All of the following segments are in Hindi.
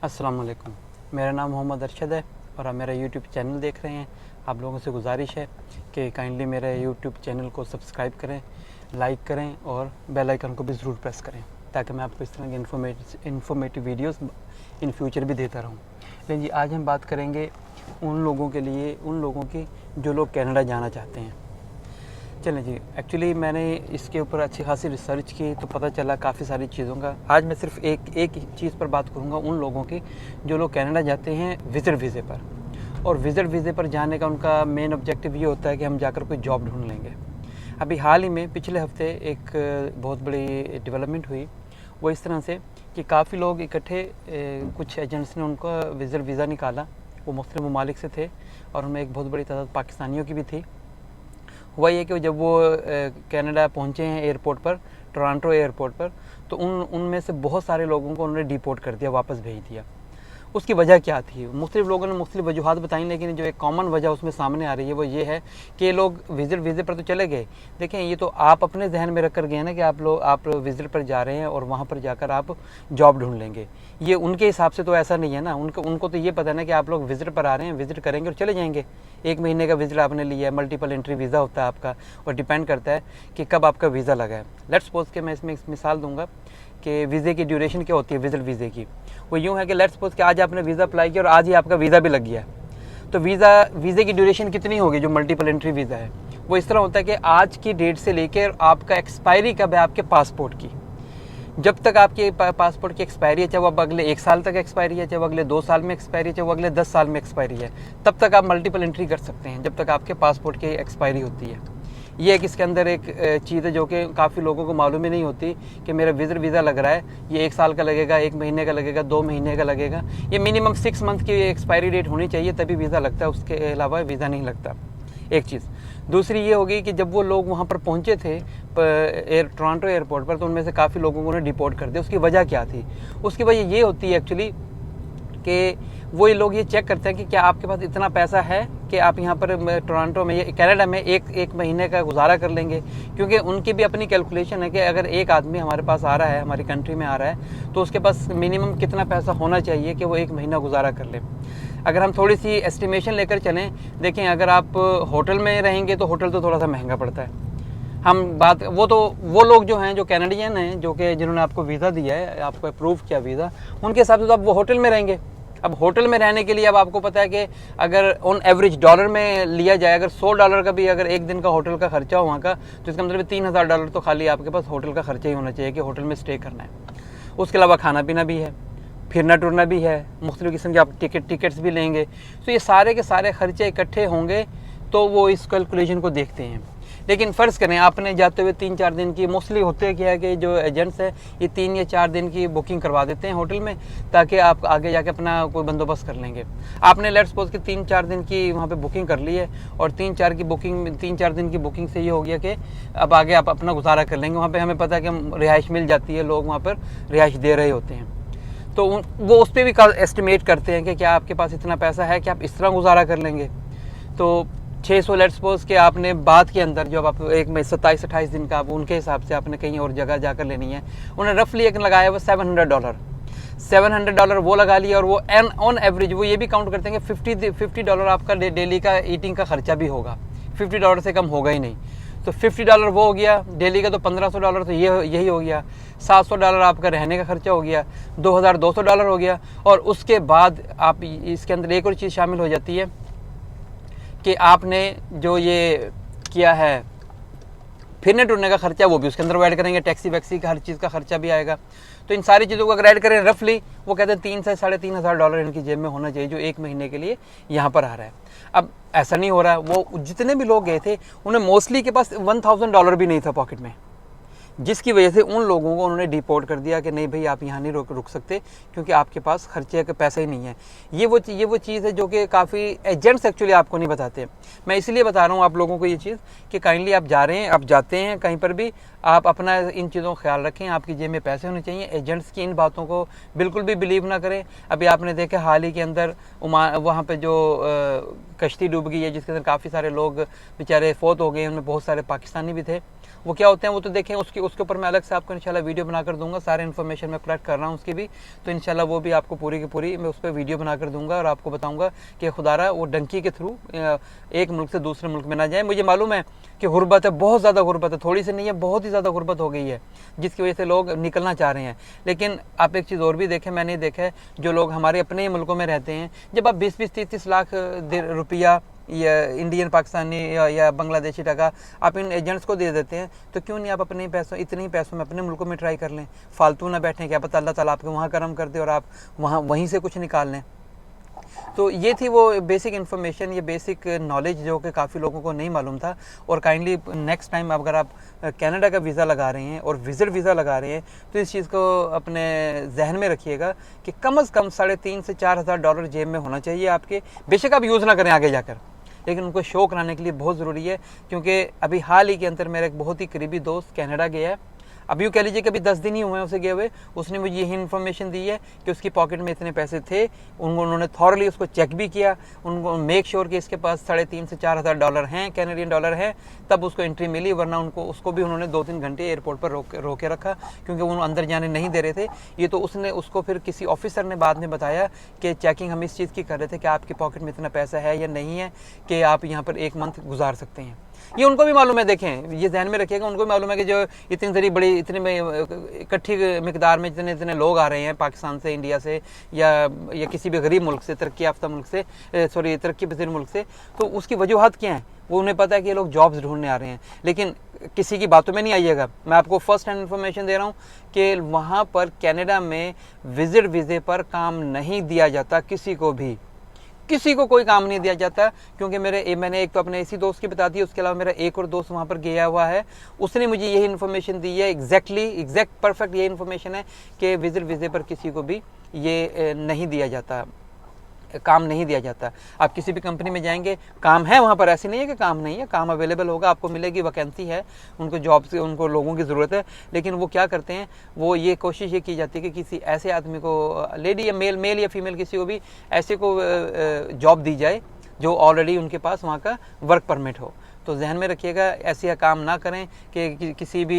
अस्सलाम वालेकुम। मेरा नाम मोहम्मद अरशद है और आप मेरा यूट्यूब चैनल देख रहे हैं। आप लोगों से गुजारिश है कि काइंडली मेरे यूट्यूब चैनल को सब्सक्राइब करें, लाइक करें और बेल आइकन को भी ज़रूर प्रेस करें ताकि मैं आपको इस तरह की इन्फॉर्मेटिव वीडियोस इन फ्यूचर भी देता रहूं। लेकिन जी आज हम बात करेंगे उन लोगों की जो लोग कनाडा जाना चाहते हैं। चलें जी, एक्चुअली मैंने इसके ऊपर अच्छी खासी रिसर्च की तो पता चला काफ़ी सारी चीज़ों का। आज मैं सिर्फ एक चीज़ पर बात करूंगा, उन लोगों की जो लोग कनाडा जाते हैं विज़िट वीज़े पर। और विज़िट वीज़े पर जाने का उनका मेन ऑब्जेक्टिव ये होता है कि हम जाकर कोई जॉब ढूंढ लेंगे। अभी हाल ही में पिछले हफ्ते एक बहुत बड़ी डेवलपमेंट हुई, वो इस तरह से कि काफ़ी लोग इकट्ठे कुछ एजेंट्स ने उनका विज़िट वीज़ा निकाला। वो मुख्तलिफ ममालिक से थे और उनमें एक बहुत बड़ी तादाद पाकिस्तानियों की भी थी। हुआ ये कि जब वो कनाडा पहुंचे हैं एयरपोर्ट पर, टोरंटो एयरपोर्ट पर, तो उनमें से बहुत सारे लोगों को उन्होंने डिपोर्ट कर दिया, वापस भेज दिया। उसकी वजह क्या थी? मुख्तलिफ लोगों ने मुख्तलिफ वजूहत बताई, लेकिन जो एक कॉमन वजह उसमें सामने आ रही है वो ये है कि लोग विज़िट वीज़े पर तो चले गए। देखें, ये तो आप अपने जहन में रख कर गए ना कि आप विज़िट पर जा रहे हैं और वहाँ पर जाकर आप जॉब ढूंढ लेंगे। ये उनके हिसाब से तो ऐसा नहीं है ना। उनको तो ये पता है ना कि आप लोग विज़िट पर आ रहे हैं, विज़िट करेंगे और चले जाएंगे। 1 महीने का विज़िट आपने लिया है, मल्टीपल एंट्री वीज़ा होता है आपका और डिपेंड करता है कि कब आपका वीज़ा लगा है। लेट्स सपोज के मैं इसमें एक मिसाल दूंगा कि वीज़े की ड्यूरेशन क्या होती है विज़िट वीज़े की। वो यूँ है कि लेट्स सपोज कि आज आपने वीज़ा अप्लाई किया और आज ही आपका वीज़ा भी लग गया है। तो वीज़े की ड्यूरेशन कितनी होगी जो मल्टीपल एंट्री वीज़ा है? वो इस तरह होता है कि आज की डेट से लेकर आपका एक्सपायरी कब है आपके पासपोर्ट की। जब तक आपके पासपोर्ट की एक्सपायरी है, चाहे वो अब अगले 1 साल तक एक्सपायरी है, चाहे वो अगले 2 साल में एक्सपायरी है, चाहे वो अगले 10 साल में एक्सपायरी है, तब तक आप मल्टीपल एंट्री कर सकते हैं जब तक आपके पासपोर्ट की एक्सपायरी होती है। ये एक इसके अंदर एक चीज़ है जो कि काफ़ी लोगों को मालूम ही नहीं होती कि मेरा विज़िट वीज़ा लग रहा है, ये 1 साल का लगेगा, 1 महीने का लगेगा, 2 महीने का लगेगा। ये मिनिमम 6 मंथ की एक्सपायरी डेट होनी चाहिए तभी वीज़ा लगता है, उसके अलावा वीज़ा नहीं लगता। एक चीज़। दूसरी ये होगी कि जब वो लोग वहाँ पर पहुँचे थे टोरंटो एयरपोर्ट पर, तो उनमें से काफ़ी लोगों को डिपोर्ट कर दिया। उसकी वजह क्या थी? उसकी वजह ये होती है एक्चुअली कि वो लोग ये चेक करते हैं कि क्या आपके पास इतना पैसा है कि आप यहाँ पर टोरंटो में कनाडा में एक महीने का गुजारा कर लेंगे। क्योंकि उनकी भी अपनी कैलकुलेशन है कि अगर एक आदमी हमारे पास आ रहा है, हमारी कंट्री में आ रहा है, तो उसके पास मिनिमम कितना पैसा होना चाहिए कि वो 1 महीना गुजारा कर ले। अगर हम थोड़ी सी एस्टिमेशन लेकर चलें, देखें अगर आप होटल में रहेंगे तो होटल तो थोड़ा सा महंगा पड़ता है। वो लोग जो हैं, जो कैनेडियन हैं, जो कि जिन्होंने आपको वीज़ा दिया है, आपको अप्रूव किया वीज़ा, उनके हिसाब से तो आप वो होटल में रहेंगे। अब होटल में रहने के लिए अब आपको पता है कि अगर ऑन एवरेज डॉलर में लिया जाए, अगर $100 का भी अगर एक दिन का होटल का खर्चा हो वहाँ का, तो इसका मतलब $3000 तो खाली आपके पास होटल का खर्चा ही होना चाहिए कि होटल में स्टे करना है। उसके अलावा खाना पीना भी है, फिरना टुरना भी है, मुख्तलिफ किस्म के आप टिकट्स भी लेंगे। तो ये सारे के सारे खर्चे इकट्ठे होंगे तो वो इस कैलकुलेशन को देखते हैं। लेकिन फ़र्ज़ करें आपने जाते हुए 3-4 दिन की, मोस्टली होते क्या है कि जो एजेंट्स हैं ये 3 या 4 दिन की बुकिंग करवा देते हैं होटल में, ताकि आप आगे जाके अपना कोई बंदोबस्त कर लेंगे। आपने लेट्स सपोज कि 3-4 दिन की वहाँ पे बुकिंग कर ली है और 3-4 दिन की बुकिंग से ये हो गया कि अब आगे आप अपना गुजारा कर लेंगे। वहाँ पर हमें पता है कि रिहाइश मिल जाती है, लोग वहाँ पर रिहाइश दे रहे होते हैं, तो वो उस पर भी एस्टिमेट करते हैं कि क्या आपके पास इतना पैसा है कि आप इस तरह गुजारा कर लेंगे। तो 600 लेट्स सपोज कि आपने बाद के अंदर जब आप एक में 27-28 दिन का, आप उनके हिसाब से आपने कहीं और जगह जाकर लेनी है, उन्होंने रफली एक लगाया वो $700 वो लगा लिया। और वो ऑन एवरेज वो ये भी काउंट करते हैं कि $50 आपका डेली का ईटिंग का खर्चा भी होगा, $50 से कम होगा ही नहीं। तो $50 वो हो गया, डेली का तो $1500 तो यही हो गया। $700 आपका रहने का खर्चा हो गया, $2200 हो गया। और उसके बाद आप इसके अंदर एक और चीज़ शामिल हो जाती है कि आपने जो ये किया है फिरने टुरने का खर्चा, वो भी उसके अंदर ऐड करेंगे, टैक्सी वैक्सी का हर चीज़ का खर्चा भी आएगा। तो इन सारी चीज़ों को अगर ऐड करें रफली, वो कहते हैं $3 से $3500 इनकी जेब में होना चाहिए जो 1 महीने के लिए यहाँ पर आ रहा है। अब ऐसा नहीं हो रहा है। वो जितने भी लोग गए थे उन्हें मोस्टली के पास $1000 भी नहीं था पॉकेट में, जिसकी वजह से उन लोगों को उन्होंने डिपोर्ट कर दिया कि नहीं भाई आप यहाँ नहीं रुक सकते क्योंकि आपके पास खर्चे के पैसे ही नहीं है। ये वो चीज़ है जो कि काफ़ी एजेंट्स एक्चुअली आपको नहीं बताते। मैं इसलिए बता रहा हूँ आप लोगों को ये चीज़ कि काइंडली आप जा रहे हैं, आप जाते हैं कहीं पर भी, आप अपना इन चीज़ों का ख्याल रखें, आपकी जेब में पैसे होने चाहिए। एजेंट्स की इन बातों को बिल्कुल भी बिलीव ना करें। अभी आपने देखा हाल ही के अंदर वहाँ पे जो कश्ती डूब गई है, जिसके अंदर काफ़ी सारे लोग बेचारे फौत हो गए, उनमें बहुत सारे पाकिस्तानी भी थे। वो क्या होते हैं वो तो देखें, उसके ऊपर मैं अलग से आपको इंशाल्लाह वीडियो बनाकर दूंगा। सारे इन्फॉर्मेशन मैं कलेक्ट कर रहा हूँ उसकी भी, तो इंशाल्लाह वो भी आपको पूरी की पूरी मैं उस पर वीडियो बनाकर दूंगा और आपको बताऊंगा कि खुदारा वो डंकी के थ्रू एक मुल्क से दूसरे मुल्क में ना जाए। मुझे मालूम है कि गुर्बत है, बहुत ज़्यादा गुर्बत है, थोड़ी सी नहीं है, बहुत ही ज़्यादा गुर्बत हो गई है, जिसकी वजह से लोग निकलना चाह रहे हैं। लेकिन आप एक चीज़ और भी देखें, मैंने देखा है जो लोग हमारे अपने ही मुल्कों में रहते हैं, जब आप 20-20, 30-30 लाख रुपया या इंडियन, पाकिस्तानी या बांग्लादेशी टका आप इन एजेंट्स को दे देते हैं, तो क्यों नहीं आप अपने पैसों, इतने ही पैसों में अपने मुल्कों में ट्राई कर लें। फालतू ना बैठें, क्या पता अल्लाह ताला आपके वहाँ करम कर दे और आप वहीं से कुछ निकाल लें। तो ये थी वो बेसिक इन्फॉर्मेशन, ये बेसिक नॉलेज जो कि काफ़ी लोगों को नहीं मालूम था। और काइंडली नेक्स्ट टाइम अगर आप कनाडा का वीज़ा लगा रहे हैं और विजिट वीज़ा लगा रहे हैं, तो इस चीज़ को अपने जहन में रखिएगा कि कम से कम $3,500 से $4,000 जेब में होना चाहिए आपके। बेशक आप यूज़ ना करें आगे जाकर, लेकिन उनको शो कराने के लिए बहुत ज़रूरी है। क्योंकि अभी हाल ही के अंदर मेरा एक बहुत ही करीबी दोस्त कनाडा गया है। अब यूँ कह लीजिए कि अभी 10 दिन ही हुए हैं उसे गए हुए। उसने मुझे यही इन्फॉर्मेशन दी है कि उसकी पॉकेट में इतने पैसे थे। उन्होंने थॉरली उसको चेक भी किया, उनको मेक श्योर कि इसके पास $3,500 से $4,000 हैं, कैनेडियन डॉलर हैं, तब उसको एंट्री मिली। वरना उसको भी उन्होंने 2-3 घंटे एयरपोर्ट पर रोके रखा, क्योंकि वो अंदर जाने नहीं दे रहे थे। ये तो उसको फिर किसी ऑफिसर ने बाद में बताया कि चेकिंग हम इस चीज़ की कर रहे थे कि आपकी पॉकेट में इतना पैसा है या नहीं है कि आप यहाँ पर 1 मंथ गुजार सकते हैं। ये उनको भी मालूम है। देखें, ये ध्यान में रखिएगा, उनको भी मालूम है कि जो इतनी सारी बड़ी इतने इकट्ठी मिकदार में जितने लोग आ रहे हैं पाकिस्तान से, इंडिया से या किसी भी गरीब मुल्क से, तरक्की याफ्ता मुल्क से, तरक्की पजीर मुल्क से, तो उसकी वजूहत क्या है वो उन्हें पता है कि ये लोग जॉब्स ढूंढने आ रहे हैं। लेकिन किसी की बातों में नहीं आइएगा। मैं आपको फर्स्ट हैंड इन्फॉर्मेशन दे रहा हूँ कि वहाँ पर कनाडा में विजिट वीज़े पर काम नहीं दिया जाता, किसी को कोई काम नहीं दिया जाता। क्योंकि मैंने एक तो अपने इसी दोस्त की बता दी, उसके अलावा मेरा एक और दोस्त वहाँ पर गया हुआ है, उसने मुझे यही इन्फॉर्मेशन दी है। एग्जैक्ट परफेक्ट ये इन्फॉर्मेशन है कि विजिट वीज़े पर किसी को भी ये नहीं दिया जाता, काम नहीं दिया जाता। आप किसी भी कंपनी में जाएंगे, काम है वहाँ पर, ऐसे नहीं है कि काम नहीं है, काम अवेलेबल होगा, आपको मिलेगी, वैकेंसी है, उनको जॉब से उनको लोगों की ज़रूरत है। लेकिन वो क्या करते हैं, वो ये कोशिश ये की जाती है कि किसी ऐसे आदमी को, लेडी या मेल या फीमेल, किसी को भी ऐसे को जॉब दी जाए जो ऑलरेडी उनके पास वहाँ का वर्क परमिट हो। तो जहन में रखिएगा, ऐसे काम ना करें कि किसी भी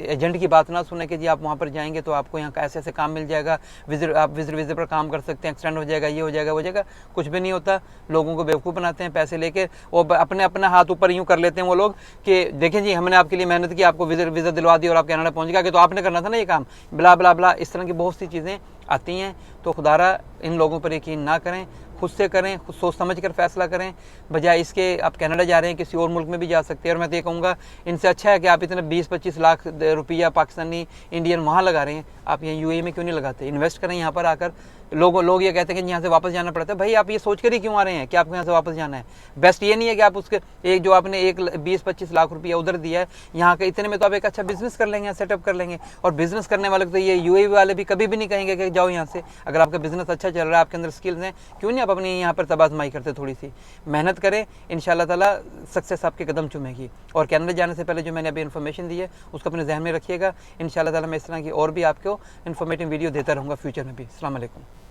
एजेंट की बात ना सुने कि जी आप वहाँ पर जाएंगे तो आपको यहाँ का ऐसे काम मिल जाएगा, आप विजिट वीज़े पर काम कर सकते हैं, एक्सटेंड हो जाएगा, ये हो जाएगा, वो हो जाएगा। कुछ भी नहीं होता। लोगों को बेवकूफ़ बनाते हैं पैसे लेके, वो अपना हाथ ऊपर यूँ कर लेते हैं वो लोग कि देखें जी हमने आपके लिए मेहनत की, आपको वीज़ा दिलवा दी और आप कनाडा पहुँच गए, तो आपने करना था ना ये काम, ब्ला ब्ला ब्ला। इस तरह की बहुत सी चीज़ें आती हैं। तो खुदारा इन लोगों पर यकीन ना करें, खुद से करें, खुद सोच समझ कर फैसला करें। बजाय इसके आप कनाडा जा रहे हैं, किसी और मुल्क में भी जा सकते हैं। और मैं तो ये कहूँगा, इनसे अच्छा है कि आप इतने 20-25 लाख रुपया पाकिस्तानी, इंडियन वहाँ लगा रहे हैं, आप यहाँ यूएई में क्यों नहीं लगाते? इन्वेस्ट करें यहाँ पर आकर। लोग ये कहते हैं कि यहाँ से वापस जाना पड़ता है। भाई आप ये सोच कर ही क्यों आ रहे हैं कि आपको यहाँ से वापस जाना है? बेस्ट ये नहीं है कि आप उसके एक जो आपने 20-25 लाख रुपया उधर दिया है, यहाँ के इतने में तो आप एक अच्छा बिजनेस कर लेंगे, सेटअप कर लेंगे। और बिजनेस करने वाले तो ये यूएई वाले भी कभी भी नहीं कहेंगे कि जाओ यहाँ से। अगर आपका बिजनेस अच्छा चल रहा है, आपके अंदर स्किल्स हैं, क्यों नहीं आप अपनी यहाँ पर तबाज़माई करते? थोड़ी सी मेहनत करें, इंशाल्लाह ताला सक्सेस आपके कदम चूमेगी। और कनाडा जाने से पहले जो मैंने अभी इन्फॉर्मेशन दी है उसको अपने जहन में रखिएगा। इंशाल्लाह ताला मैं इस तरह की और भी आपको इन्फॉर्मेटिव वीडियो देता रहूँगा फ्यूचर में भी। अस्सलाम वालेकुम।